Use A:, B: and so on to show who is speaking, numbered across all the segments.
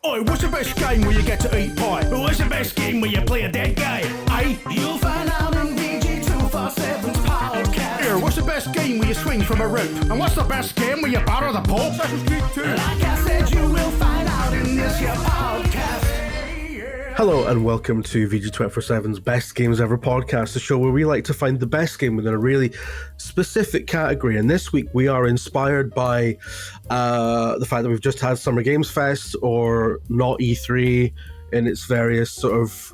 A: Oi, what's the best game where you get to eat pie? What's the best game where you play a dead guy? Aye, you'll find out in VG247's podcast. Here, what's the best game where you swing from a rope? And what's the best game where you batter the Pope? Assassin's Creed 2. Like I said, you will find out in this your podcast.
B: Hello and welcome to VG247's Best Games Ever podcast, the show where we like to find the best game within a really specific category. And this week we are inspired by the fact that we've just had Summer Games Fest, or not E3 in its various sort of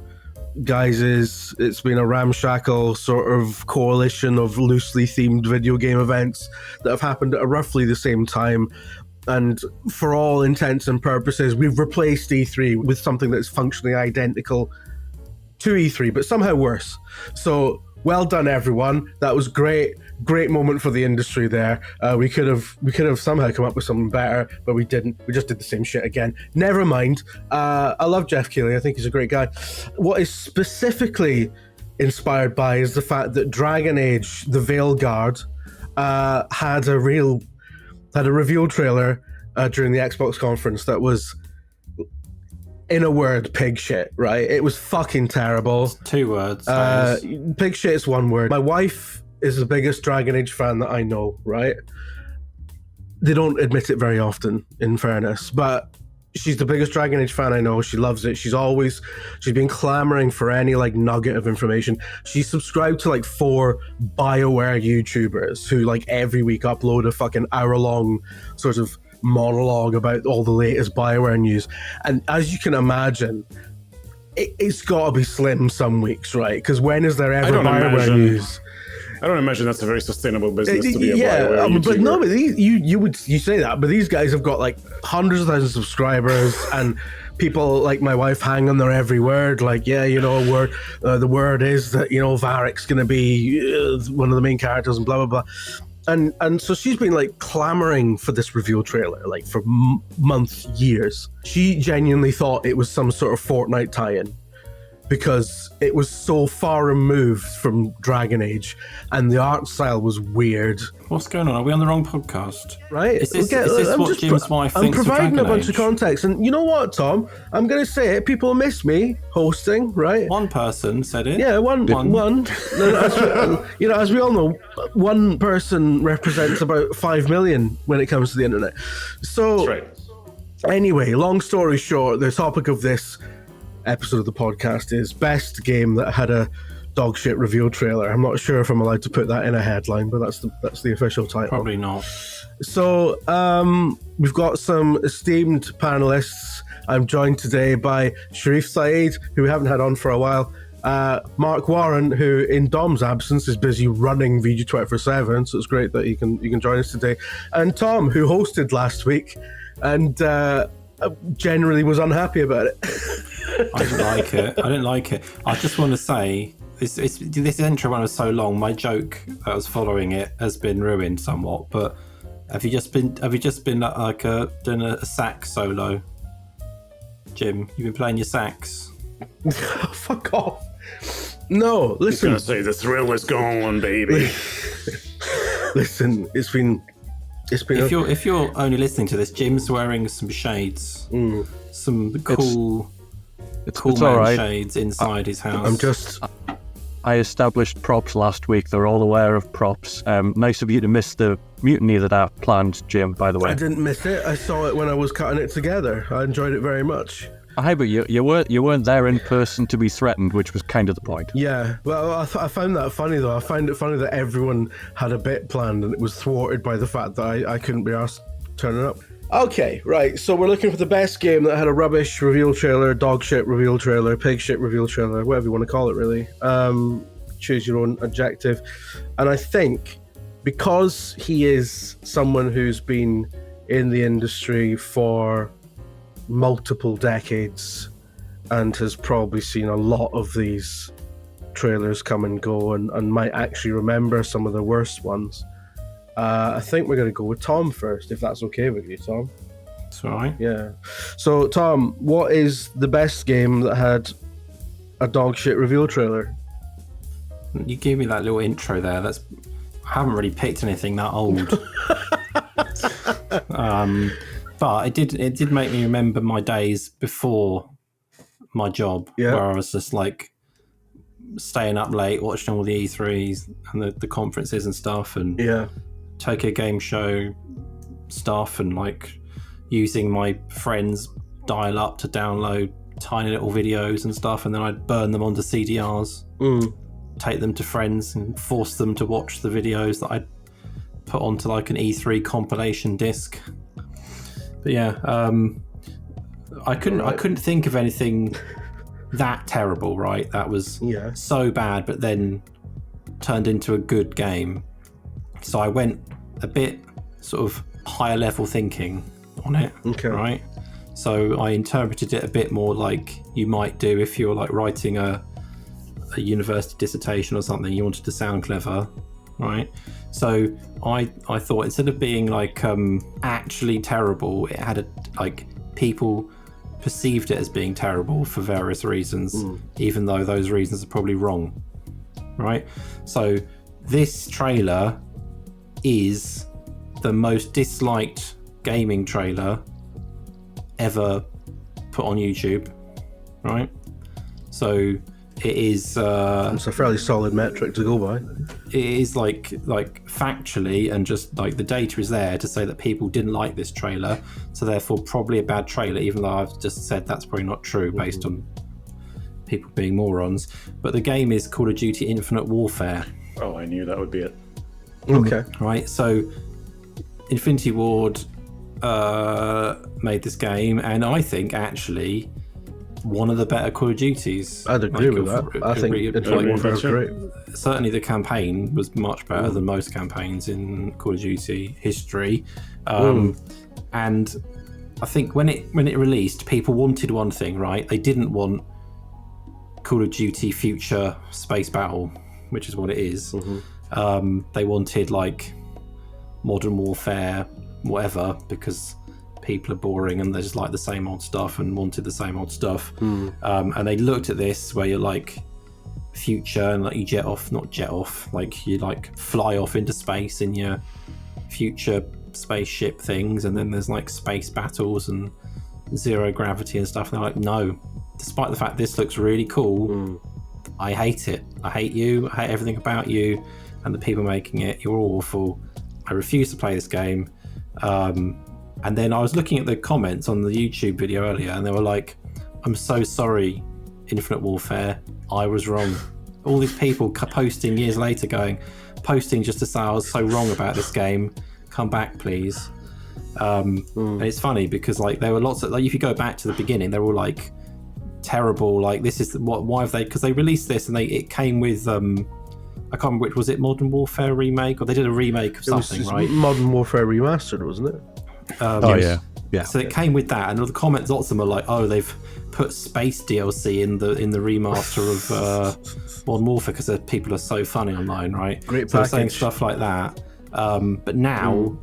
B: guises. It's been a ramshackle sort of coalition of loosely themed video game events that have happened at roughly the same time. And for all intents and purposes, we've replaced E3 with something that's functionally identical to E3, but somehow worse. So, well done, everyone. That was great. Great moment for the industry there. We could have somehow come up with something better, but we didn't. We just did the same shit again. Never mind. I love Jeff Keighley. I think he's a great guy. What is specifically inspired by is the fact that Dragon Age, the Veilguard, had a reveal trailer during the Xbox conference that was, in a word, pig shit, right? It was fucking terrible.
C: It's 2 words.
B: Pig shit is 1 word. My wife is the biggest Dragon Age fan that I know, right? They don't admit it very often, in fairness, but she's the biggest Dragon Age fan I know. She loves it. She's been clamoring for any nugget of information. She's subscribed to 4 BioWare YouTubers who every week upload a fucking hour-long sort of monologue about all the latest BioWare news. And as you can imagine, it's got to be slim some weeks, right? Because when is there ever BioWare news?
D: I don't imagine that's a very sustainable business to be a BioWare YouTuber.
B: But no, but you say that, but these guys have got hundreds of thousands of subscribers, and people like my wife hang on their every word. The word is that Varric's going to be one of the main characters, and blah blah blah. And so she's been clamoring for this reveal trailer for months, years. She genuinely thought it was some sort of Fortnite tie-in, because it was so far removed from Dragon Age, and the art style was weird.
C: What's going on? Are we on the wrong podcast?
B: Right?
C: Is this what Jim's wife thinks of Dragon Age?
B: I'm providing a bunch of context, and you know what, Tom? I'm going to say it. People miss me hosting, right?
C: One person said it.
B: Yeah, one. As we all know, one person represents about 5 million when it comes to the internet. So,
D: That's right.
B: Anyway, long story short, the topic of this episode of the podcast is best game that had a dog shit reveal trailer. I'm not sure if I'm allowed to put that in a headline, but that's the official title.
C: Probably not. So
B: we've got some esteemed panelists. I'm joined today by Sharif Saeed, who we haven't had on for a while, Mark Warren, who in Dom's absence is busy running VG247, so it's great that you can join us today, and Tom, who hosted last week and generally was unhappy about it.
C: I didn't like it. I just want to say, this intro one was so long, my joke that was following it has been ruined somewhat. But have you just been doing a sax solo, Jim? You've been playing your sax.
B: Fuck off. No, listen.
D: He's gonna say the thrill is gone, baby.
B: Listen, it's been.
C: If you're only listening to this, Jim's wearing some shades, some cool man
E: right.
C: shades inside his house.
E: I established props last week. They're all aware of props. Nice of you to miss the mutiny that I planned, Jim, by the way.
B: I didn't miss it. I saw it when I was cutting it together. I enjoyed it very much.
E: Hi, but you weren't there in person to be threatened, which was kind of the point.
B: Yeah, well, I found that funny, though. I find it funny that everyone had a bit planned and it was thwarted by the fact that I couldn't be asked turning up. Okay, right, so we're looking for the best game that had a rubbish reveal trailer, dog shit reveal trailer, pig shit reveal trailer, whatever you want to call it, really. Choose your own adjective. And I think because he is someone who's been in the industry for multiple decades and has probably seen a lot of these trailers come and go and might actually remember some of the worst ones, I think we're going to go with Tom first, if that's okay with you, Tom.
C: That's all right.
B: Yeah. So, Tom, what is the best game that had a dog shit reveal trailer?
C: You gave me that little intro there. I haven't really picked anything that old. But it did make me remember my days before my job, where I was just like staying up late watching all the E3s and the conferences and stuff, and Tokyo Game Show stuff, and like using my friends' dial up to download tiny little videos and stuff, and then I'd burn them onto CDRs, take them to friends and force them to watch the videos that I'd put onto like an E3 compilation disc. But yeah, I couldn't think of anything that terrible, right? That was so bad, but then turned into a good game. So I went a bit sort of higher level thinking on it, right? So I interpreted it a bit more like you might do if you're like writing a university dissertation or something. You wanted to sound clever, right? So I thought instead of being like actually terrible, it had people perceived it as being terrible for various reasons, even though those reasons are probably wrong, right? So this trailer is the most disliked gaming trailer ever put on YouTube, right? So it is
B: it's a fairly solid metric to go by.
C: It is like factually, and just like the data is there to say that people didn't like this trailer, so therefore probably a bad trailer, even though I've just said that's probably not true based on people being morons. But the game is Call of Duty Infinite Warfare.
D: Oh, I knew that would be it.
B: Okay.
C: Right, so Infinity Ward made this game, and I think actually one of the better Call of Duties.
B: I'd agree with that. I think Infinite Warfare is great.
C: Certainly the campaign was much better than most campaigns in Call of Duty history. And I think when it released, people wanted one thing, right? They didn't want Call of Duty Future Space Battle, which is what it is. They wanted like Modern Warfare, whatever, because people are boring and they just like the same old stuff and wanted the same old stuff. And they looked at this where you're like future and like you like you like fly off into space in your future spaceship things, and then there's like space battles and zero gravity and stuff, and they're like, no, despite the fact this looks really cool, I hate it. I hate you. I hate everything about you and the people making it. You're awful. I refuse to play this game. And then I was looking at the comments on the YouTube video earlier, and they were like, I'm so sorry, Infinite Warfare, I was wrong. All these people posting years later posting just to say I was so wrong about this game, come back please. And it's funny because like there were lots of, like if you go back to the beginning, they're all like terrible, like this is why have they, because they released this and it came with I can't remember which, was it Modern Warfare remake, or they did a remake of something, right? Modern Warfare
B: Remastered, wasn't it?
E: Yeah.
C: So it came with that, and all the comments, lots of them are like, "Oh, they've put space DLC in the remaster of Modern Warfare because people are so funny online, right?"
B: Great
C: so
B: package.
C: Saying stuff like that. But now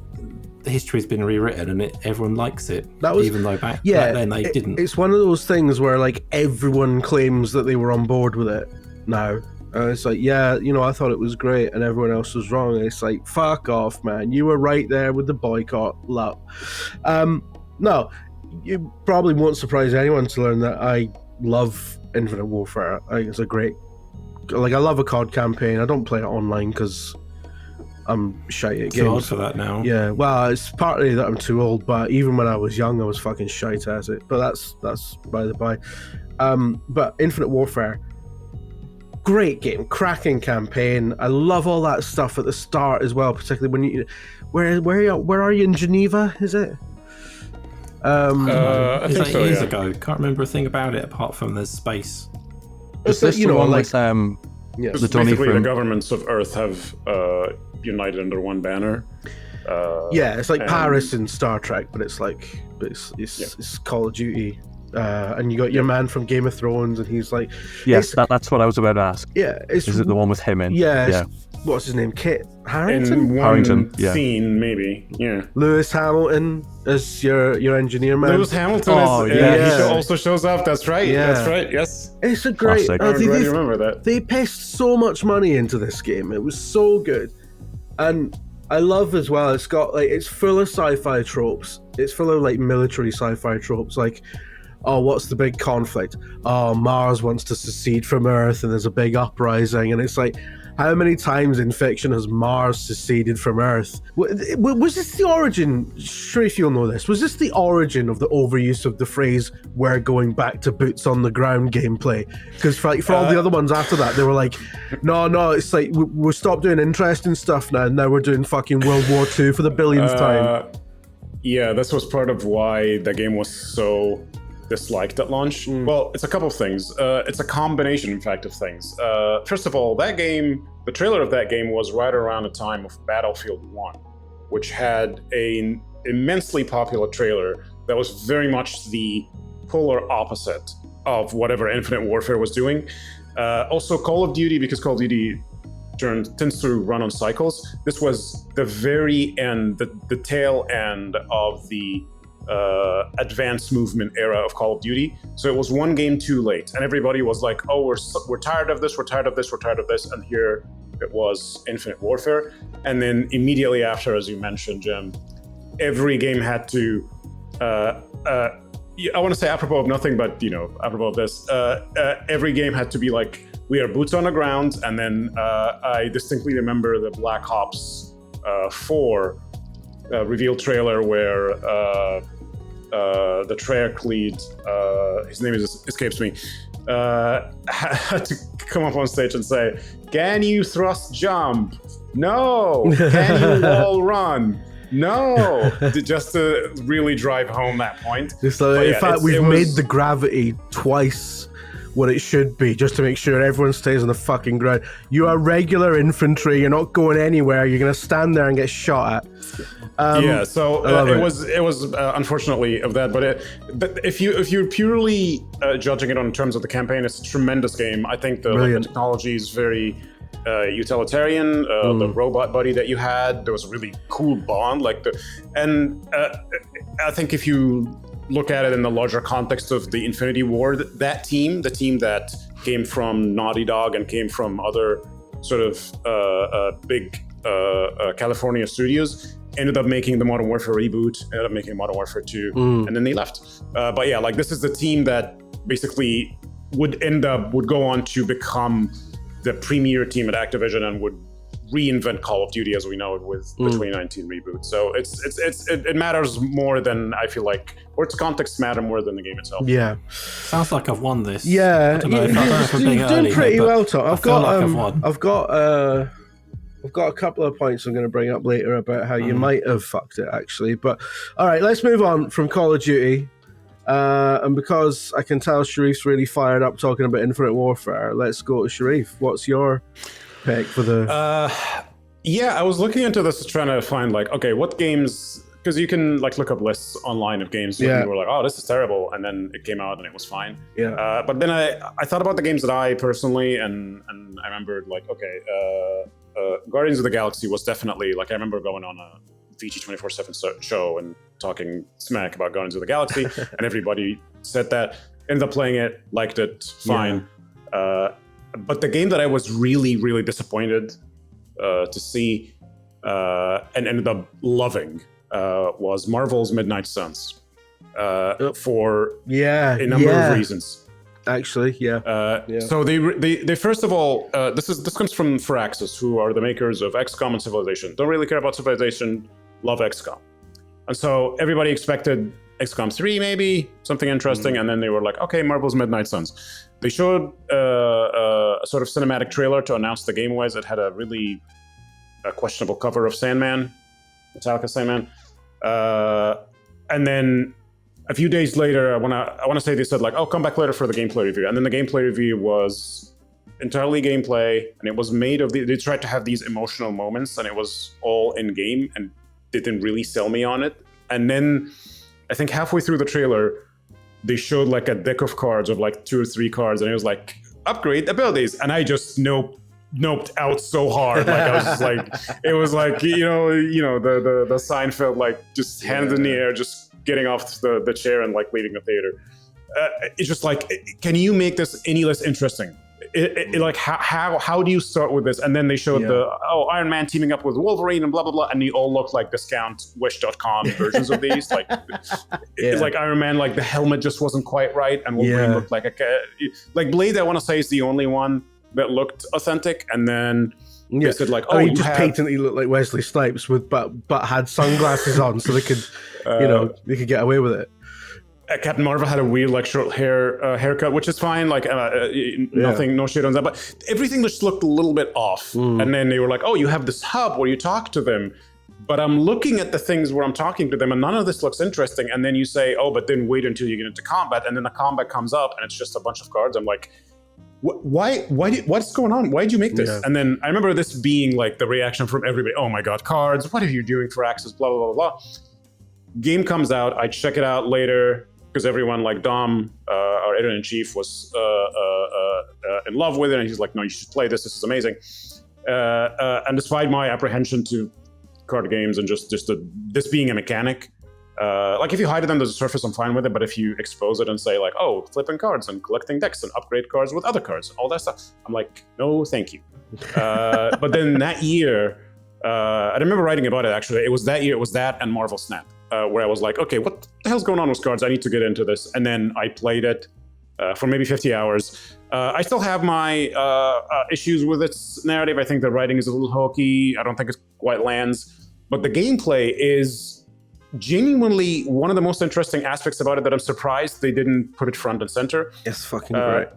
C: the history's been rewritten, and everyone likes it. Even though back then they didn't.
B: It's one of those things where like everyone claims that they were on board with it now. It's like, I thought it was great and everyone else was wrong. And it's like, fuck off, man. You were right there with the boycott. No, you probably won't surprise anyone to learn that I love Infinite Warfare. I think it's a great... Like, I love a COD campaign. I don't play it online because I'm shite at games.
C: Too old for that now.
B: Yeah, well, it's partly that I'm too old, but even when I was young, I was fucking shite at it. But that's by the by. But Infinite Warfare... Great game, cracking campaign. I love all that stuff at the start as well, particularly when you, where are you in Geneva? Is it?
D: I think so.
C: Years ago, can't remember a thing about it apart from there's space.
E: Is this the one with
B: yes.
E: the Donny
D: basically
E: from...
D: the governments of Earth have united under one banner.
B: It's like Paris in Star Trek, but it's like it's Call of Duty. And you got your man from Game of Thrones, and he's like,
E: yes, that's what I was about to ask.
B: Yeah,
E: is it the one with him in?
B: Yeah. What's his name? Kit Harington.
D: In one
E: Harington, yeah.
D: scene, maybe. Yeah.
B: Lewis Hamilton as your engineer man.
D: Lewis Hamilton. He also shows up. That's right.
B: Yeah.
D: That's right. Yes.
B: It's a great.
E: Classic.
D: I'm glad you remember that.
B: They pissed so much money into this game. It was so good, and I love as well. It's got like it's full of sci-fi tropes. It's full of like military sci-fi tropes. Like, oh, what's the big conflict? Oh, Mars wants to secede from Earth, and there's a big uprising. And it's like, how many times in fiction has Mars seceded from Earth? Was this the origin? Sharif, you'll know this. Was this the origin of the overuse of the phrase "we're going back to boots on the ground" gameplay? Because for all the other ones after that, they were like, no, it's like we stopped doing interesting stuff now. Now we're doing fucking World War II for the billionth time.
D: Yeah, this was part of why the game was so disliked at launch. Well, it's a couple of things. It's a combination, in fact, of things. First of all, that game, the trailer of that game was right around the time of Battlefield 1, which had an immensely popular trailer that was very much the polar opposite of whatever Infinite Warfare was doing. Also, Call of Duty, because Call of Duty tends to run on cycles. This was the very end, the tail end of the advanced movement era of Call of Duty. So it was one game too late, and everybody was like, "Oh, we're tired of this. We're tired of this. We're tired of this." And here it was, Infinite Warfare. And then immediately after, as you mentioned, Jim, every game had to. I want to say apropos of nothing, but apropos of this, every game had to be like, "We are boots on the ground." And then I distinctly remember the Black Ops 4 reveal trailer where the Treyarch lead, his name escapes me, had to come up on stage and say, "Can you thrust jump? No. Can you wall run? No." Just to really drive home that point.
B: In fact, we've made the gravity twice what it should be, just to make sure everyone stays on the fucking ground. You are regular infantry. You're not going anywhere. You're going to stand there and get shot at.
D: So it was unfortunately of that, but if you're purely judging it on terms of the campaign, it's a tremendous game. I think the technology is very utilitarian. The robot buddy that you had, there was a really cool bond. I think if you look at it in the larger context of the Infinity War, the team that came from Naughty Dog and came from other sort of big California studios, ended up making the Modern Warfare reboot, ended up making Modern Warfare 2, and then they left. But yeah, like this is the team that basically would go on to become the premier team at Activision and would reinvent Call of Duty as we know it with the 2019 reboot. So it matters more than I feel like, or its context matter more than the game itself.
B: Yeah.
C: Sounds like I've won this.
B: Yeah.
C: I don't know if I'm being
B: You're doing pretty well, Tom.
C: I've got
B: a couple of points I'm going to bring up later about how you might have fucked it, actually. But all right, let's move on from Call of Duty. And because I can tell Sharif's really fired up talking about Infinite Warfare, let's go to Sharif. What's your pick for the...
D: I was looking into this trying to find what games... Because you can look up lists online of games where people were like, "Oh, this is terrible," and then it came out and it was fine.
B: Yeah.
D: But then I thought about the games that I personally and I remembered Guardians of the Galaxy was definitely I remember going on a VG 24/7 show and talking smack about Guardians of the Galaxy, and everybody said that. Ended up playing it, liked it, fine. Yeah. But the game that I was really, really disappointed to see and ended up loving was Marvel's Midnight Suns for a number of reasons.
B: Actually,
D: So they first of all, this comes from Firaxis, who are the makers of XCOM and Civilization. Don't really care about Civilization, love XCOM. And so everybody expected XCOM 3 maybe, something interesting, and then they were like, okay, Marvel's Midnight Suns. They showed a sort of cinematic trailer to announce the game was. It had a really questionable cover of Sandman, Metallica Sandman. And then a few days later, I want to say they said come back later for the gameplay review. And then the gameplay review was entirely gameplay, and it was made of they tried to have these emotional moments, and it was all in game, and they didn't really sell me on it. And then I think halfway through the trailer, they showed a deck of cards of 2 or 3 cards, and it was upgrade abilities, and I just noped out so hard. I was just it was the Seinfeld just hands in the air, just getting off the chair and leaving the theater. It's just can you make this any less interesting? like how do you start with this? And then they showed Iron Man teaming up with Wolverine and blah blah blah, and they all look like discount Wish.com versions of these. Like like Iron Man, like the helmet just wasn't quite right, and Wolverine looked like like Blade. I want to say is the only one that looked authentic, and then they said like,
B: he just patently looked like Wesley Snipes but had sunglasses on, so they could they could get away with it.
D: Captain Marvel had a weird like short haircut, which is fine. Like nothing, no shit on that. But everything just looked a little bit off. And then they were like, "Oh, you have this hub where you talk to them." But I'm looking at the things where I'm talking to them, and none of this looks interesting. And then you say, "Oh, but then wait until you get into combat." And then the combat comes up, and it's just a bunch of cards. I'm like, "Why? What's going on? Why did you make this?" And then I remember this being like the reaction from everybody. "Oh my god, cards! What are you doing for Axis?" Blah blah blah blah. Game comes out. I check it out later. Because everyone, like Dom, our editor-in-chief, was in love with it, and he's like, "No, you should play this. This is amazing." And despite my apprehension to card games and just this being a mechanic, like if you hide it under the surface, I'm fine with it. But if you expose it and say like, "Oh, flipping cards and collecting decks and upgrade cards with other cards and all that stuff," I'm like, "No, thank you." But then that year, I remember writing about it. Actually, it was that year. It was that and Marvel Snap. Where I was like, okay, what the hell's going on with cards? I need to get into this. And then I played it for maybe 50 hours. I still have my issues with its narrative. I think the writing is a little hokey. I don't think it quite lands. But the gameplay is genuinely one of the most interesting aspects about it that I'm surprised they didn't put it front and center.
B: It's fucking great.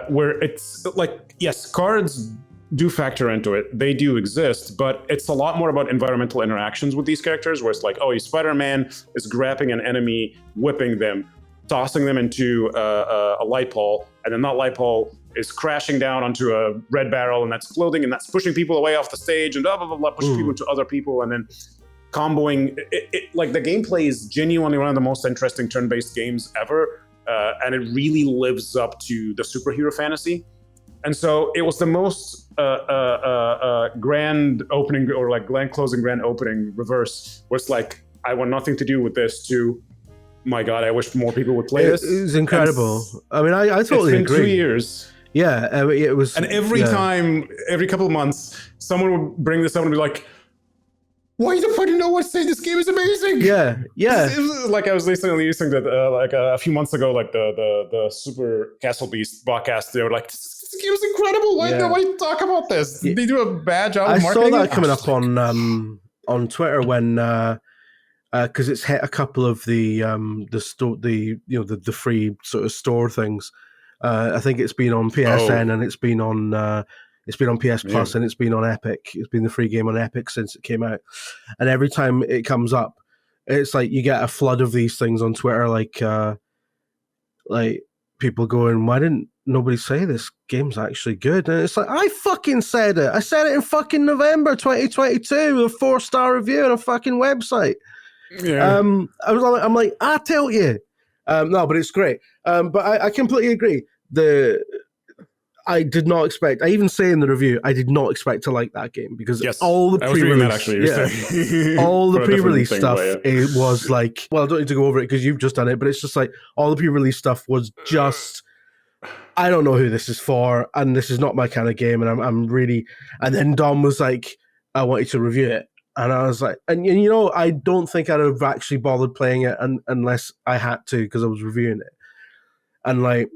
D: Where it's like, yes, cards do factor into it. They do exist, but it's a lot more about environmental interactions with these characters, where it's like, oh, Spider-Man is grabbing an enemy, whipping them, tossing them into a light pole, and then that light pole is crashing down onto a red barrel, and that's exploding, and that's pushing people away off the stage, and blah, blah, blah, blah, pushing people into other people, and then comboing. Like, the gameplay is genuinely one of the most interesting turn-based games ever, and it really lives up to the superhero fantasy. And so it was the most grand opening, or like grand closing, grand opening reverse, where it's like, I want nothing to do with this, to, my God, I wish more people would play this.
B: It was incredible. I mean, I totally agree.
D: It's been 2 years.
B: Yeah, it was.
D: And every time, every couple of months, someone would bring this up and be like, why the fuck do you know what to say? This game is amazing.
B: Yeah.
D: It was like I was listening that like a few months ago, like the Super Castle Beast podcast, they were like, this game is incredible. Why nobody talk about this? Did they do a bad job of marketing?
B: I saw that coming up on Twitter when because it's hit a couple of the store, the free sort of store things. I think it's been on PSN and it's been on PS Plus and it's been on Epic. It's been the free game on Epic since it came out. And every time it comes up, it's like you get a flood of these things on Twitter, like people going, "Why didn't nobody say this game's actually good?" And it's like, I fucking said it. I said it in fucking November 2022 with a 4-star review on a fucking website. Yeah. I'm like, I tell you. No, but it's great. But I completely agree. I did not expect. I even say in the review, I did not expect to like that game because all the pre-release, all the pre-release stuff, it was like, well, I don't need to go over it because you've just done it, but it's just like all the pre-release stuff was just, I don't know who this is for, and this is not my kind of game, and I'm really. And then Dom was like, I want you to review it, and I was like, and I don't think I'd have actually bothered playing it unless I had to because I was reviewing it, and like.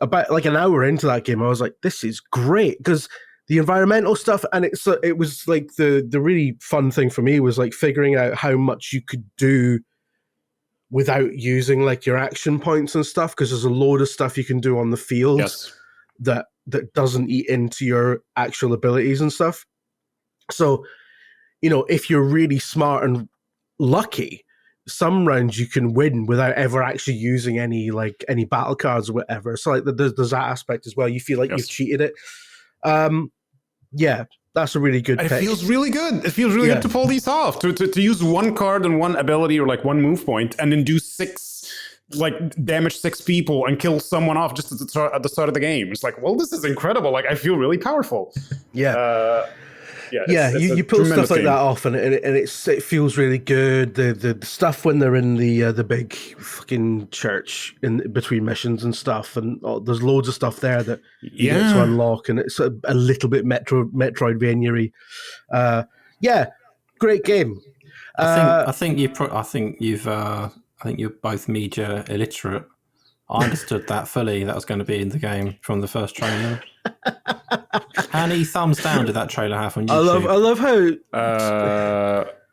B: About like an hour into that game, I was like, "This is great," because the environmental stuff, and it was like the really fun thing for me was like figuring out how much you could do without using like your action points and stuff, because there's a load of stuff you can do on the field that doesn't eat into your actual abilities and stuff. So, if you're really smart and lucky, some rounds you can win without ever actually using any battle cards or whatever. So like there's that aspect as well. You feel like you've cheated it. Yeah, that's a really good pick.
D: It feels really good. It feels really good to pull these off. To use one card and one ability or like one move point and then do damage 6 people and kill someone off just at the start of the game. It's like, well, this is incredible. Like I feel really powerful.
B: Yeah. Yeah,
D: it's a
B: you pull stuff
D: tremendous
B: like
D: game.
B: that off, and it feels really good. The stuff when they're in the big fucking church in between missions and stuff, and there's loads of stuff there that you get to unlock, and it's a little bit Metroidvania-y. Yeah, great game.
C: I think you're both media illiterate. I understood that fully. That was going to be in the game from the first trailer. How many thumbs down did that trailer have on YouTube?
B: I love how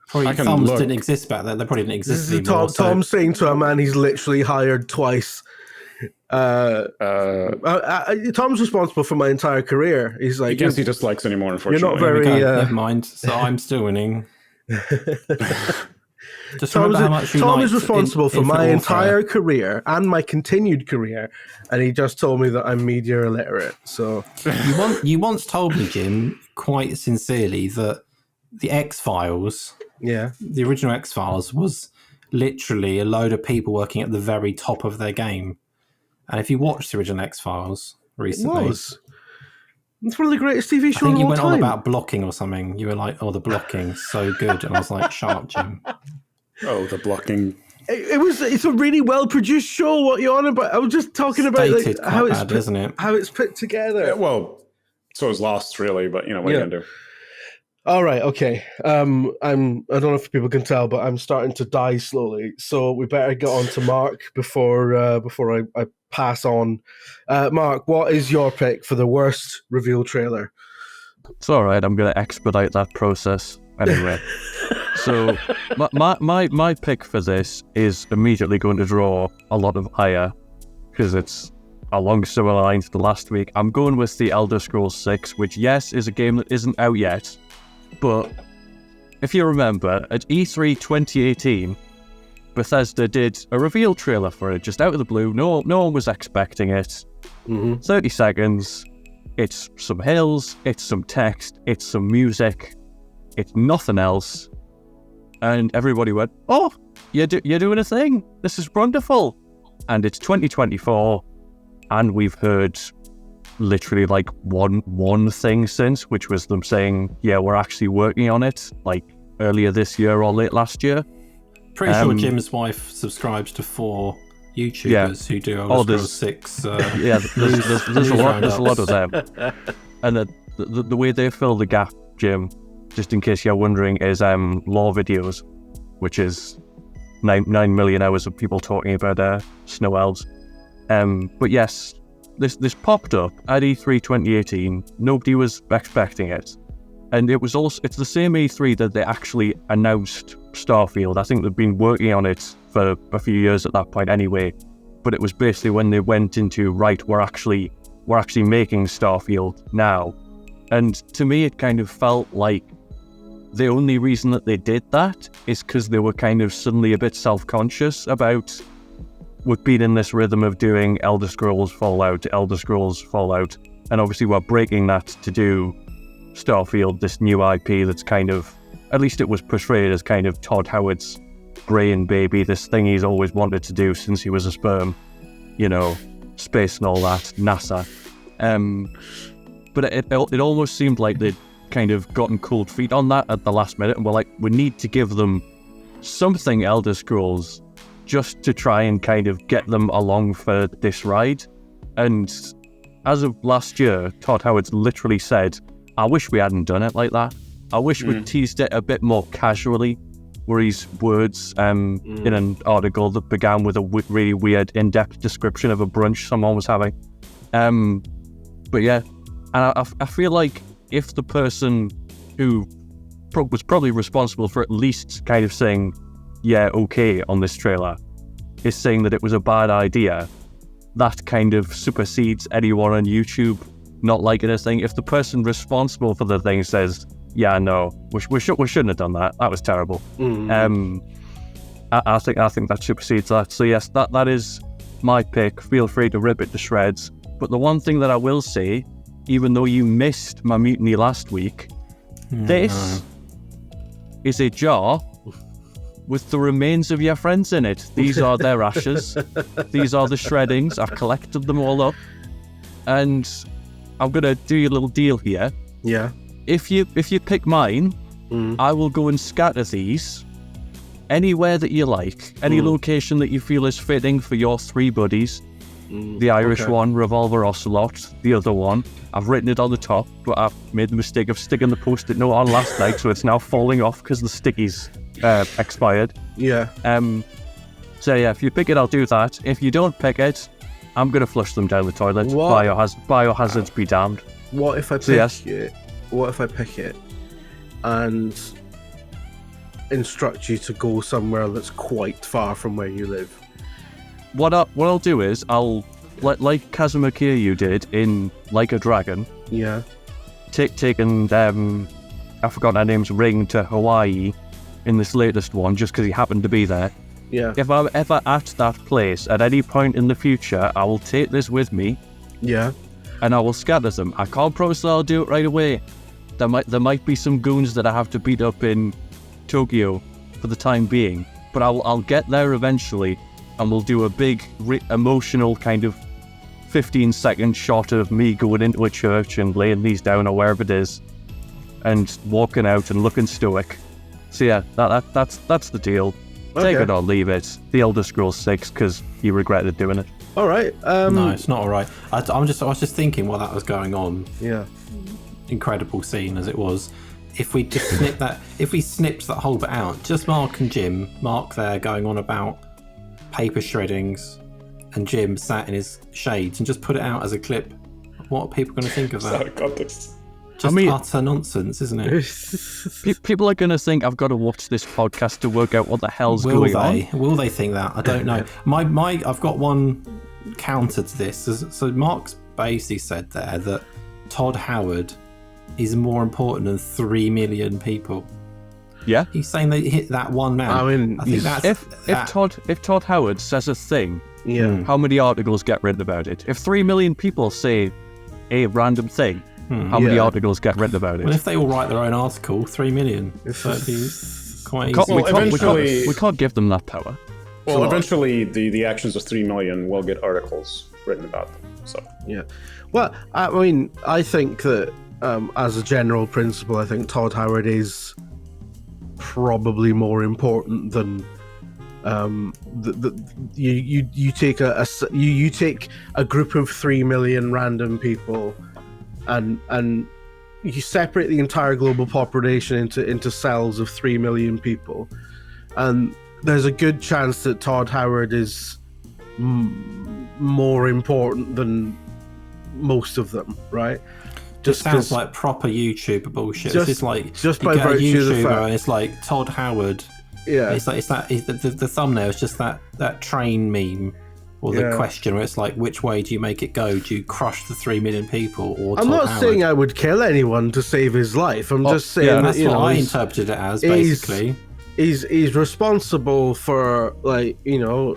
C: Probably
D: I can
C: thumbs
D: look.
C: didn't exist back then. They probably didn't
B: this
C: exist
B: is
C: anymore.
B: Tom saying to a man he's literally hired twice. Tom's responsible for my entire career. He's
D: I
B: like,
D: can't see dislikes anymore, unfortunately.
B: not very-
C: Never mind. So I'm still winning. Just
B: Tom
C: remember how much you
B: is
C: liked
B: responsible for
C: Infinite
B: my
C: Warfare.
B: entire career and my continued career, and he just told me that I'm media illiterate. So
C: You once told me, Jim, quite sincerely, that the X-Files,
B: yeah,
C: the original X-Files, was literally a load of people working at the very top of their game. And if you watched the original X-Files recently,
B: it's one of the greatest TV
C: I
B: shows
C: think
B: of
C: you
B: all
C: went
B: time.
C: on about blocking or something. You were like, "Oh, the blocking's so good," and I was like, "Shut up, Jim."
D: Oh, the blocking.
B: It's a really well produced show. What you on about? I was just talking about like,
C: Stated quite
B: how it's
C: bad,
B: put,
C: isn't it?
B: how it's put together.
D: Yeah, well, so is Lost, really, but what are you going to do?
B: All right, okay. I don't know if people can tell, but I'm starting to die slowly. So we better get on to Mark before I pass on. Mark, what is your pick for the worst reveal trailer?
E: It's all right. I'm going to expedite that process anyway. So my pick for this is immediately going to draw a lot of ire because it's along similar lines to last week. I'm going with the Elder Scrolls 6, which, yes, is a game that isn't out yet. But if you remember, at E3 2018, Bethesda did a reveal trailer for it, just out of the blue. No one was expecting it. 30 seconds. It's some hills, it's some text, it's some music, it's nothing else. And everybody went, "Oh, you're doing a thing. This is wonderful." And it's 2024, and we've heard literally like one thing since, which was them saying, "Yeah, we're actually working on it," like earlier this year or late last year.
C: Pretty sure Jim's wife subscribes to 4 YouTubers who do Elder Scrolls 6.
E: Yeah, there's a lot of them, and the way they fill the gap, Jim, just in case you're wondering, is lore videos, which is 9 million hours of people talking about snow elves. But yes, this popped up at E3 2018. Nobody was expecting it, and it's the same E3 that they actually announced Starfield. I think they've been working on it for a few years at that point anyway, but it was basically when they went into, right, we're actually making Starfield now. And to me it kind of felt like the only reason that they did that is because they were kind of suddenly a bit self-conscious about, we've been in this rhythm of doing Elder Scrolls Fallout, and obviously we're breaking that to do Starfield, this new IP that's kind of, at least it was portrayed as kind of Todd Howard's brain baby, this thing he's always wanted to do since he was a sperm, space and all that, NASA. But it almost seemed like they'd kind of gotten cold feet on that at the last minute, and we're like, we need to give them something Elder Scrolls just to try and kind of get them along for this ride. And as of last year, Todd Howard literally said, "I wish we hadn't done it like that. I wish we'd teased it a bit more casually," were his words in an article that began with a really weird in-depth description of a brunch someone was having. But yeah, and I feel like if the person who was probably responsible for at least kind of saying, "Yeah, okay," on this trailer, is saying that it was a bad idea, that kind of supersedes anyone on YouTube not liking a thing. If the person responsible for the thing says, "Yeah, no, we shouldn't have done that. That was terrible," I think that supersedes that. So yes, that is my pick. Feel free to rip it to shreds. But the one thing that I will say, even though you missed my mutiny last week, this is a jar with the remains of your friends in it. These are their ashes. These are the shreddings. I've collected them all up. And I'm going to do you a little deal here.
B: Yeah.
E: if you pick mine, I will go and scatter these anywhere that you like, any location that you feel is fitting for your 3 buddies. The Irish one, Revolver Ocelot. The other one, I've written it on the top, but I've made the mistake of sticking the post-it note on last night, so it's now falling off because the sticky's expired.
B: Yeah.
E: So yeah, if you pick it, I'll do that. If you don't pick it, I'm gonna flush them down the toilet.
B: What?
E: Biohazards be damned.
B: What if I pick it? What if I pick it and instruct you to go somewhere that's quite far from where you live?
E: What I'll do is I'll like Kazuma Kiryu did in Like a Dragon.
B: Yeah.
E: Taking I forgot her name's Ring to Hawaii in this latest one just because he happened to be there.
B: Yeah.
E: If I'm ever at that place at any point in the future, I will take this with me.
B: Yeah.
E: And I will scatter them. I can't promise that I'll do it right away. There might be some goons that I have to beat up in Tokyo for the time being, but I'll get there eventually, and we'll do a big emotional kind of 15-second shot of me going into a church and laying these down or wherever it is, and walking out and looking stoic. So yeah, that's the deal. Take it or leave it. The Elder Scrolls 6 because you regretted doing it.
B: All right.
C: No, it's not all right. I was just thinking while that was going on.
B: Yeah.
C: Incredible scene as it was. If we just snipped that whole bit out, just Mark and Jim, Mark there going on about paper shreddings, and Jim sat in his shades, and just put it out as a clip. What are people going to think of that?
D: Sorry, context.
C: Just utter nonsense, isn't it?
E: People are going to think I've got to watch this podcast to work out what the hell's going on.
C: Will they think that? I don't know. I've got one counter to this. So Mark's basically said there that Todd Howard is more important than 3 million people.
E: Yeah,
C: he's saying they hit that one man.
B: I mean,
C: I think that's
E: if Todd Howard says a thing,
B: yeah,
E: how many articles get written about it? If 3 million people say a random thing, how many articles get written about it?
C: Well, if they all write their own article, 3 million. That'd be quite
E: easy. We can't give them that power.
D: Well, eventually the actions of 3 million will get articles written about them. So
B: yeah. Well, I mean, I think that as a general principle, I think Todd Howard is probably more important than you take a group of 3 million random people and you separate the entire global population into cells of 3 million people, and there's a good chance that Todd Howard is more important than most of them, right?
C: Just sounds like proper YouTuber bullshit. It's like
B: just
C: you
B: by
C: get a
B: virtue of the
C: YouTuber
B: fact,
C: and it's like Todd Howard.
B: Yeah,
C: the thumbnail is just that train meme or the question where it's like, which way do you make it go? Do you crush the 3 million people or?
B: I'm not saying I would kill anyone to save his life. I'm just saying
C: that's what I interpreted it as. Basically,
B: he's responsible for, like, you know,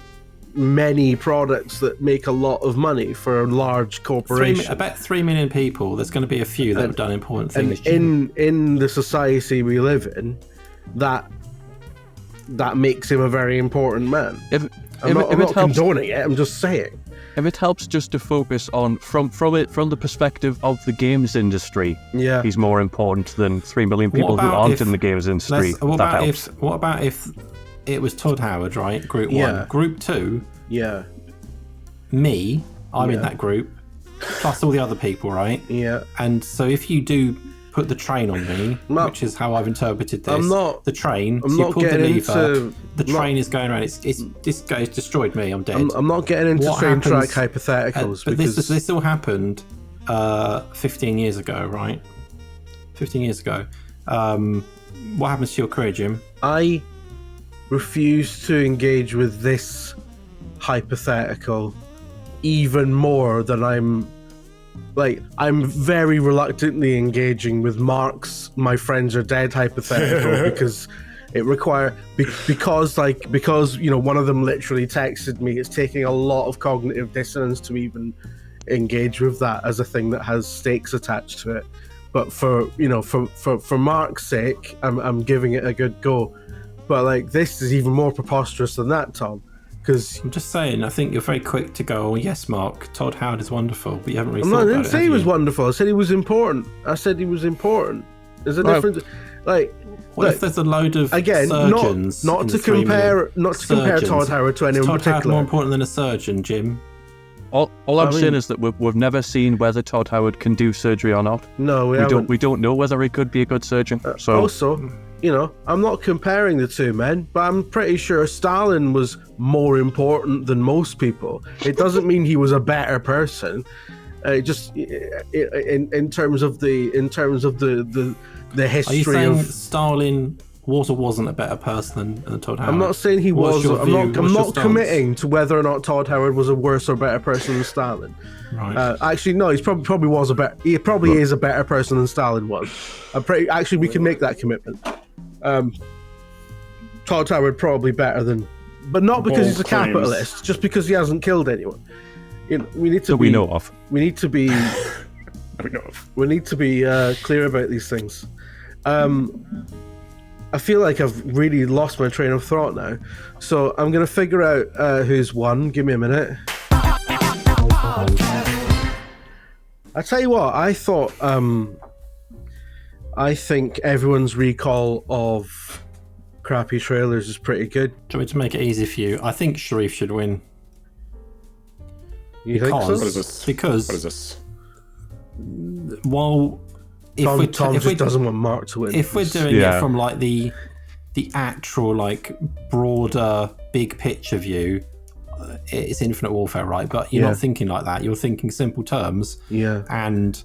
B: many products that make a lot of money for a large corporation.
C: I bet 3 million people. There's going to be a few that have done important things.
B: And in the society we live in, that makes him a very important man. I'm not condoning it. I'm just saying.
E: If it helps just to focus on from the perspective of the games industry, he's more important than 3 million people who aren't in the games industry. What
C: about if it was Todd Howard, right? Group 1. Group 2.
B: Yeah.
C: Me, I'm in that group, plus all the other people, right?
B: Yeah.
C: And so if you do put the train on me, which is how I've interpreted this, the train, so you pull the lever, the train is going around. This guy's destroyed me. I'm dead.
B: I'm not getting into train track hypotheticals.
C: But this all happened 15 years ago, right? 15 years ago. What happens to your career, Jim?
B: I refuse to engage with this hypothetical even more than I'm very reluctantly engaging with Mark's "my friends are dead" hypothetical because it because you know, one of them literally texted me. It's taking a lot of cognitive dissonance to even engage with that as a thing that has stakes attached to it. But for Mark's sake, I'm giving it a good go. But like, this is even more preposterous than that, Tom. Because
C: I'm just saying, I think you're very quick to go, "Oh yes, Mark, Todd Howard is wonderful," but you haven't really.
B: I didn't say he was wonderful. I said he was important. There's a difference. Like,
C: what if there's a load of surgeons?
B: Not to compare Todd Howard to anyone in
C: Todd
B: particular.
C: Howard more important than a surgeon, Jim?
E: All I'm saying is that we've never seen whether Todd Howard can do surgery or not.
B: No, we haven't.
E: We don't know whether he could be a good surgeon. So
B: also, I'm not comparing the two men, but I'm pretty sure Stalin was more important than most people. It doesn't mean he was a better person. Just in terms of the history.
C: Are you saying
B: of
C: Stalin was or wasn't a better person than Todd Howard?
B: I'm not saying he was. I'm not committing to whether or not Todd Howard was a worse or better person than Stalin.
C: Right.
B: Actually, no. He probably was a better. He probably is a better person than Stalin was. Actually, we can make that commitment. Todd Howard probably better than, but not because he's a capitalist, just because he hasn't killed anyone. We need to.
E: We know of.
B: We need to be. We need to be clear about these things. I feel like I've really lost my train of thought now, so I'm gonna figure out who's won. Give me a minute. I tell you what, I thought. I think everyone's recall of crappy trailers is pretty good.
C: Do you want me to make it easy for you? I think Sharif should win.
B: You think so?
D: What is this?
C: Because
D: what is this?
C: While
B: Tom just doesn't want Mark to win.
C: If we're doing it from like the actual like broader big picture view, it's Infinite Warfare, right? But you're not thinking like that. You're thinking simple terms.
B: Yeah.
C: And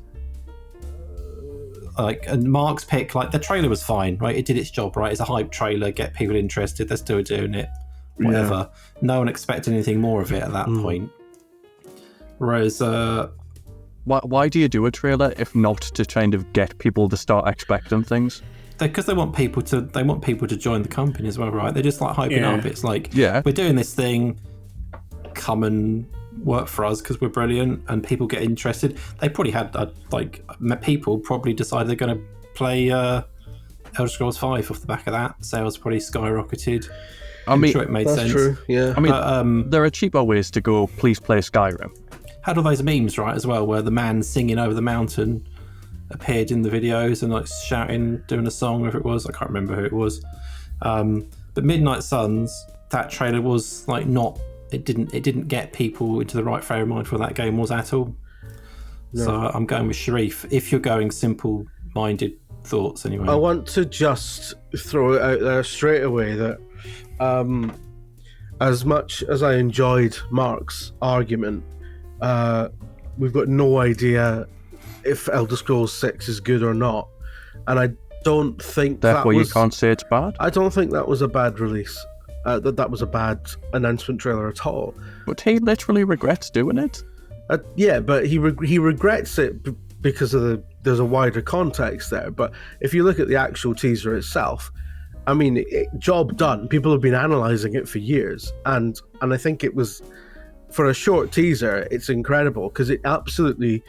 C: and Mark's pick, like the trailer was fine, right? It did its job, right? It's a hype trailer, get people interested. They're still doing it, whatever. Yeah. No one expected anything more of it at that point. Whereas,
E: why do you do a trailer if not to kind of get people to start expecting things?
C: Because they want people to join the company as well, right? They're just like hyping up. It's like, we're doing this thing, come and work for us because we're brilliant, and people get interested. They probably had people probably decided they're going to play Elder Scrolls 5 off the back of that. Sales probably skyrocketed. I'm sure it made sense.
B: True. Yeah.
E: I mean, there are cheaper ways to go. Please play Skyrim.
C: Had all those memes, right, as well, where the man singing over the mountain appeared in the videos and like shouting, doing a song, whatever it was. I can't remember who it was. But Midnight Suns, that trailer was like not. It didn't get people into the right frame of mind for that game was at all. No. So I'm going with Sharif. If you're going simple-minded thoughts, anyway.
B: I want to just throw it out there straight away that as much as I enjoyed Mark's argument, we've got no idea if Elder Scrolls 6 is good or not, and I don't think
E: therefore you can't say it's bad.
B: I don't think that was a bad release. That was a bad announcement trailer at all.
E: But he literally regrets doing it.
B: Yeah, but he regrets it because of there's a wider context there. But if you look at the actual teaser itself, I mean, job done. People have been analyzing it for years, and I think it was, for a short teaser, it's incredible because it absolutely,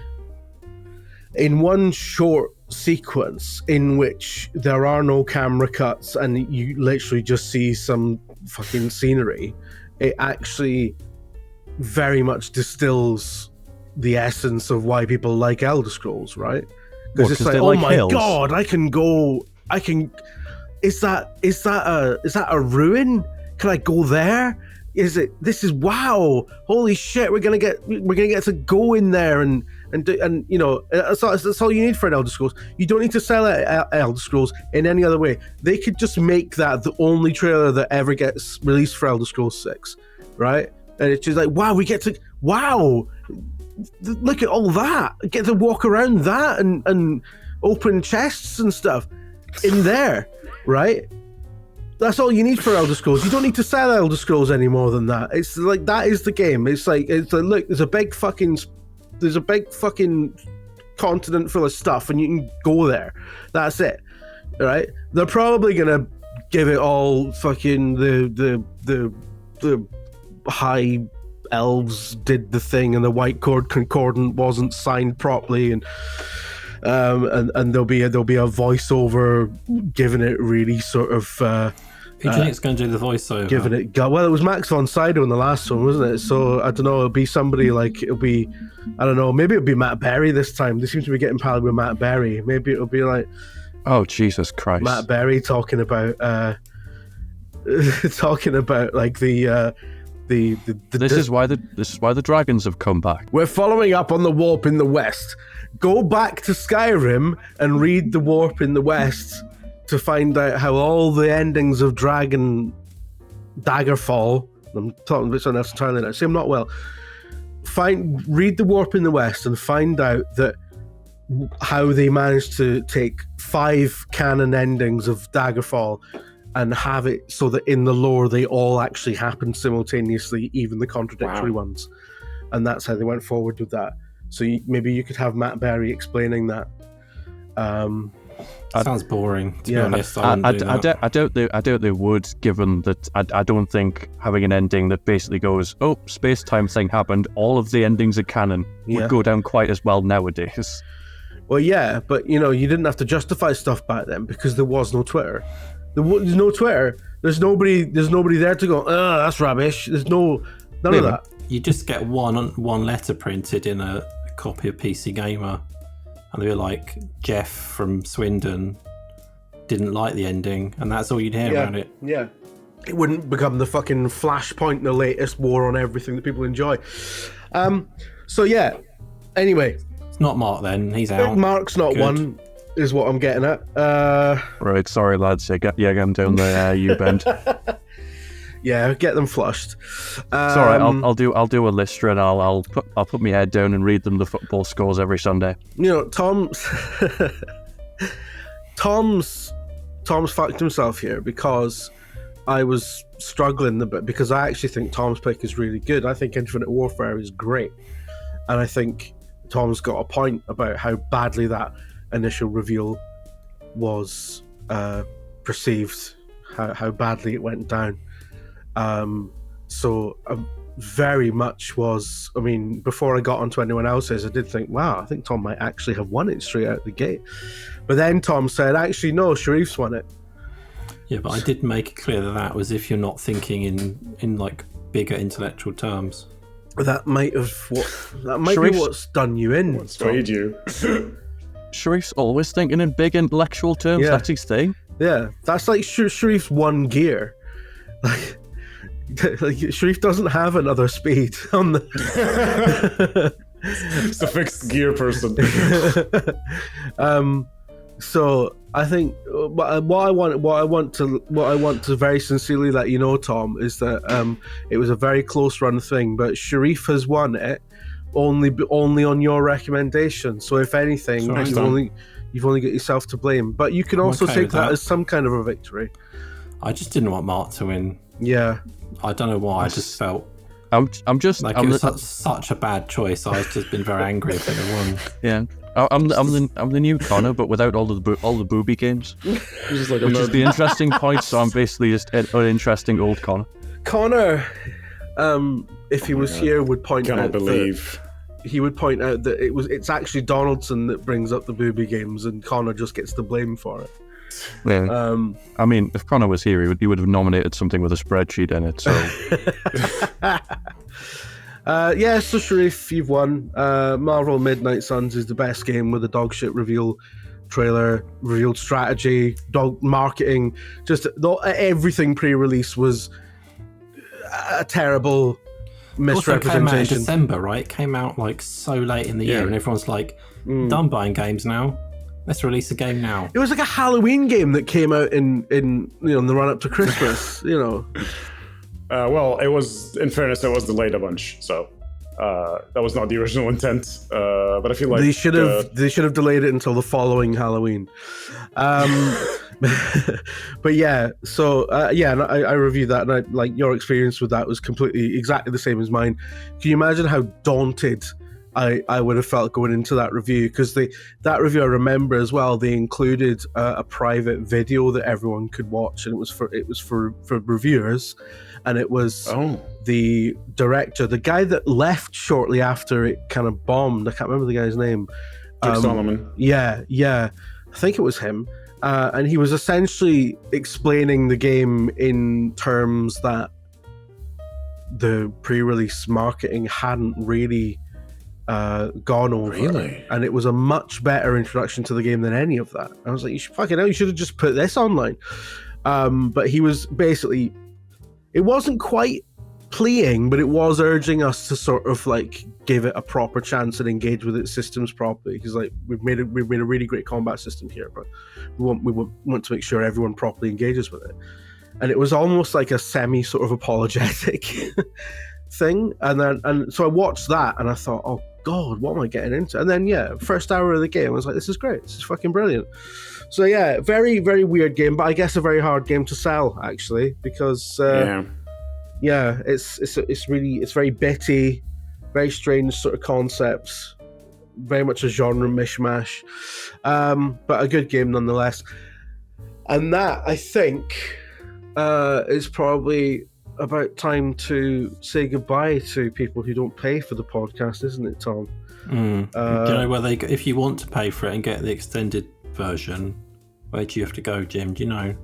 B: in one short sequence in which there are no camera cuts and you literally just see some fucking scenery, it actually very much distills the essence of why people like Elder Scrolls, right? Because it's like, oh my god, is that a ruin? Can I go there? This is wow, holy shit, we're gonna get to go in there and you know, that's all you need for an Elder Scrolls. You don't need to sell Elder Scrolls in any other way. They could just make that the only trailer that ever gets released for Elder Scrolls 6, right? And it's just like, wow, look at all that. I get to walk around that and open chests and stuff in there, right? That's all you need for Elder Scrolls. You don't need to sell Elder Scrolls any more than that. It's like, that is the game. It's like look, there's a big fucking continent full of stuff and you can go there. That's it, right? They're probably gonna give it all fucking the high elves did the thing and the white cord concordant wasn't signed properly, and there'll be a voiceover giving it really sort of
C: who do you think is going to do the voiceover?
B: Giving it well, it was Max von Sydow in the last one, wasn't it? So I don't know, it'll be somebody like, maybe it'll be Matt Berry this time. They seem to be getting pally with Matt Berry. Maybe it'll be like
E: Oh, Jesus Christ.
B: Matt Berry talking about like
E: this is why the dragons have come back.
B: We're following up on the warp in the west. Go back to Skyrim and read the warp in the west to find out how all the endings of Daggerfall. I'm talking about something else entirely now. See, I'm not well. Read the warp in the west and find out that how they managed to take 5 canon endings of Daggerfall and have it so that in the lore they all actually happened simultaneously, even the contradictory ones. And that's how they went forward with that. So maybe you could have Matt Berry explaining that.
C: Sounds boring, to be honest.
E: I doubt they would, given that I don't think having an ending that basically goes, oh, space-time thing happened, all of the endings of canon would go down quite as well nowadays.
B: Well, yeah, but you didn't have to justify stuff back then because there was no Twitter. There's no Twitter. There's nobody there to go, oh, that's rubbish. There's none of that.
C: You just get one letter printed in a copy of PC Gamer, and they were like, Jeff from Swindon didn't like the ending, and that's all you'd hear around it.
B: Yeah. It wouldn't become the fucking Flashpoint, the latest war on everything that people enjoy. So yeah. Anyway.
C: It's not Mark then, he's out.
B: Mark's not one, is what I'm getting at.
E: Right, sorry lads, I'm down the U-bend.
B: Yeah, get them flushed.
E: It's all right. I'll do a lister and I'll put my head down and read them the football scores every Sunday. Tom's fucked himself here because I was struggling a bit because I actually think Tom's pick is really good. I think Infinite Warfare is great, and I think Tom's got a point about how badly that initial reveal was perceived, how badly it went down. Very much was, before I got onto anyone else's, I did think, wow, I think Tom might actually have won it straight out the gate. But then Tom said, actually, no, Sharif's won it.
C: Yeah, but I did make it clear that was if you're not thinking in like bigger intellectual terms.
B: That might be what's done you in.
D: What swayed you?
E: Sharif's always thinking in big intellectual terms. Yeah. That's his thing.
B: Yeah, that's like Sharif's one gear. Like Sharif doesn't have another speed on the.
D: He's a fixed gear person.
B: So I think what I want to very sincerely let you know, Tom, is that it was a very close run thing, but Sharif has won it only on your recommendation. So if anything, you've only got yourself to blame. But you can also take that as some kind of a victory.
C: I just didn't want Mark to win.
B: Yeah.
C: I don't know why. I just felt
E: I'm just
C: like it was such a bad choice. I've just been very angry if it had won.
E: Yeah. I'm the new Connor, but without all the booby games, which is the interesting point. So I'm basically just an uninteresting old Connor.
B: Connor, if he was here, would point out. He would point out that it's actually Donaldson that brings up the booby games, and Connor just gets the blame for it.
E: Yeah. If Connor was here, he would have nominated something with a spreadsheet in it. So.
B: So Sharif, you've won. Marvel Midnight Suns is the best game with a dog shit reveal trailer, revealed strategy, dog marketing. Just everything pre-release was a terrible misrepresentation.
C: It came out in December, right? It came out like so late in the year, and everyone's like, done buying games now. Let's release a game now.
B: It was like a Halloween game that came out in the run up to Christmas.
D: Well, it was, in fairness, it was delayed a bunch, so that was not the original intent. But I feel like they should have delayed it until the following Halloween.
B: But yeah, so and I reviewed that, and your experience with that was exactly the same as mine. Can you imagine how daunted I would have felt going into that review? Because that review, I remember as well, they included a private video that everyone could watch, and it was for reviewers, and it was the director, the guy that left shortly after it kind of bombed. I can't remember the guy's name.
D: Jake Solomon.
B: Yeah, I think it was him, and he was essentially explaining the game in terms that the pre-release marketing hadn't really gone over.
D: Really?
B: And it was a much better introduction to the game than any of that. I was like, you should have just put this online. But he was basically, it wasn't quite pleading, but it was urging us to sort of like give it a proper chance and engage with its systems properly. Because like we've made a really great combat system here, but we want to make sure everyone properly engages with it. And it was almost like a semi sort of apologetic thing. And so I watched that and I thought, oh God, what am I getting into? And then first hour of the game, I was like, this is great. This is fucking brilliant. So yeah, very, very weird game, but I guess a very hard game to sell actually, because it's very bitty, very strange sort of concepts, very much a genre mishmash, but a good game nonetheless. And that, I think, is probably about time to say goodbye to people who don't pay for the podcast, isn't it, Tom?
C: Do you know where if you want to pay for it and get the extended version, where do you have to go, Jim? Do you know?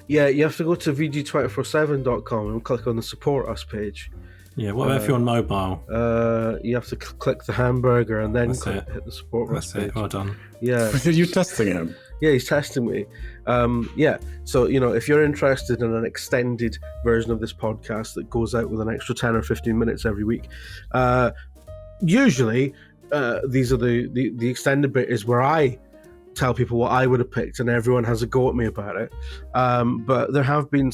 B: Yeah, you have to go to vg247.com and click on the support us page.
C: Yeah, what about if you're on mobile?
B: You have to click the hamburger and then hit the support us page.
C: That's it, well done.
B: Yeah.
D: Are you testing him?
B: Yeah, he's testing me. So, if you're interested in an extended version of this podcast that goes out with an extra 10 or 15 minutes every week, usually these are the extended bit is where I tell people what I would have picked and everyone has a go at me about it. But there have been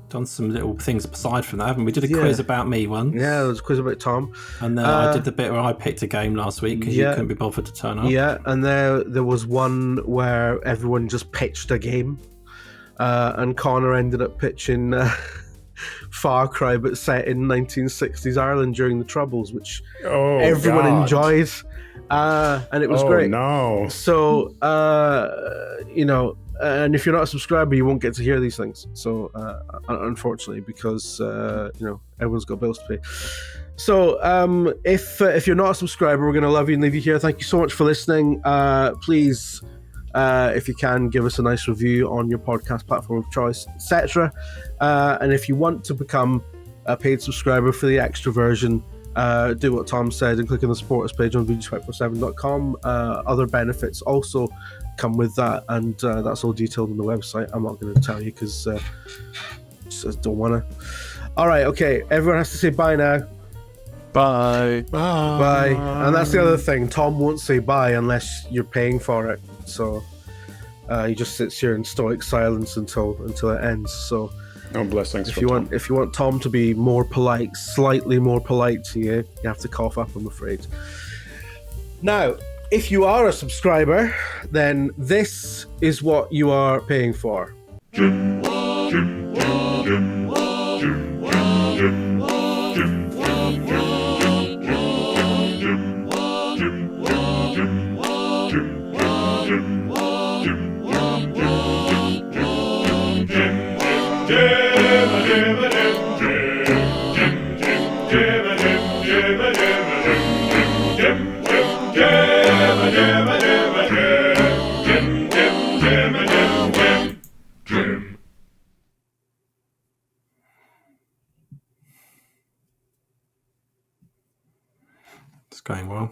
C: done some little things aside from that, haven't we? Did a quiz about me once.
B: Yeah, there was a quiz about Tom.
C: And then I did the bit where I picked a game last week because you couldn't be bothered to turn up.
B: Yeah, and there was one where everyone just pitched a game. And Connor ended up pitching Far Cry, but set in 1960s Ireland during the Troubles, which everyone enjoyed. And it was great.
D: No.
B: So, and if you're not a subscriber, you won't get to hear these things. So, unfortunately, because everyone's got bills to pay. So, if you're not a subscriber, we're going to love you and leave you here. Thank you so much for listening. Please, if you can, give us a nice review on your podcast platform of choice, etc. And if you want to become a paid subscriber for the extra version, do what Tom said and click on the support us page on vg247.com. Other benefits also come with that, and that's all detailed on the website. I'm not going to tell you because just don't want to. All right, okay, everyone has to say bye now.
E: Bye.
B: Bye. And that's the other thing, Tom won't say bye unless you're paying for it, so he just sits here in stoic silence until it ends. So
D: blessings.
B: If you want Tom to be more polite, slightly more polite to you, you have to cough up, I'm afraid. Now, if you are a subscriber, then this is what you are paying for.
C: It's going well.